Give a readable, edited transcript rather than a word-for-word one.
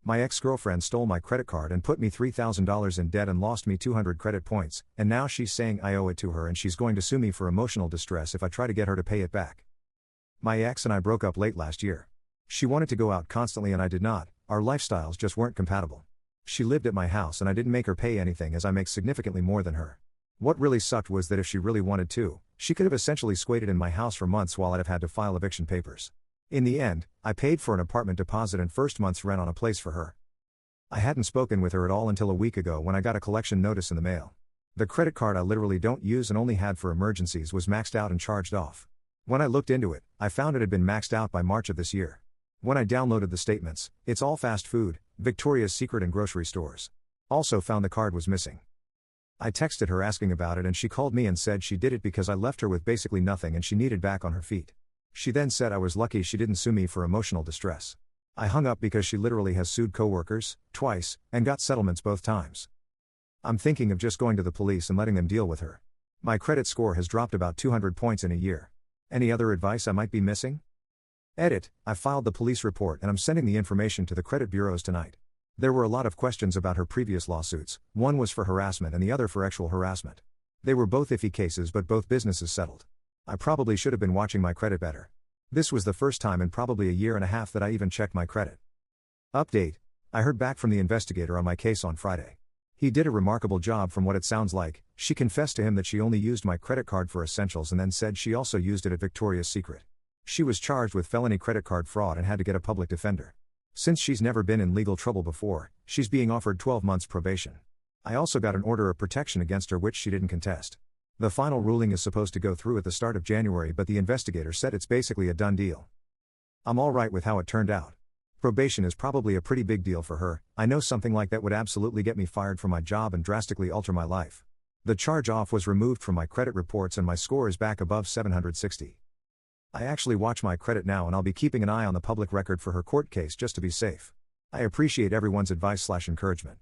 My ex-girlfriend stole my credit card and put me $3,000 in debt and lost me 200 credit points, and now she's saying I owe it to her and she's going to sue me for emotional distress if I try to get her to pay it back. My ex and I broke up late last year. She wanted to go out constantly and I did not, our lifestyles just weren't compatible. She lived at my house and I didn't make her pay anything as I make significantly more than her. What really sucked was that if she really wanted to, she could have essentially squatted in my house for months while I'd have had to file eviction papers. In the end, I paid for an apartment deposit and first month's rent on a place for her. I hadn't spoken with her at all until a week ago when I got a collection notice in the mail. The credit card I literally don't use and only had for emergencies was maxed out and charged off. When I looked into it, I found it had been maxed out by March of this year. When I downloaded the statements, it's all fast food, Victoria's Secret and grocery stores. Also found the card was missing. I texted her asking about it and she called me and said she did it because I left her with basically nothing and she needed back on her feet. She then said I was lucky she didn't sue me for emotional distress. I hung up because she literally has sued coworkers, twice, and got settlements both times. I'm thinking of just going to the police and letting them deal with her. My credit score has dropped about 200 points in a year. Any other advice I might be missing? Edit, I filed the police report and I'm sending the information to the credit bureaus tonight. There were a lot of questions about her previous lawsuits, one was for harassment and the other for sexual harassment. They were both iffy cases but both businesses settled. I probably should have been watching my credit better. This was the first time in probably a year and a half that I even checked my credit. Update. I heard back from the investigator on my case on Friday. He did a remarkable job from what it sounds like. She confessed to him that she only used my credit card for essentials and then said she also used it at Victoria's Secret. She was charged with felony credit card fraud and had to get a public defender. Since she's never been in legal trouble before, she's being offered 12 months probation. I also got an order of protection against her which she didn't contest. The final ruling is supposed to go through at the start of January but the investigator said it's basically a done deal. I'm alright with how it turned out. Probation is probably a pretty big deal for her. I know something like that would absolutely get me fired from my job and drastically alter my life. The charge-off was removed from my credit reports and my score is back above 760. I actually watch my credit now and I'll be keeping an eye on the public record for her court case just to be safe. I appreciate everyone's advice/encouragement.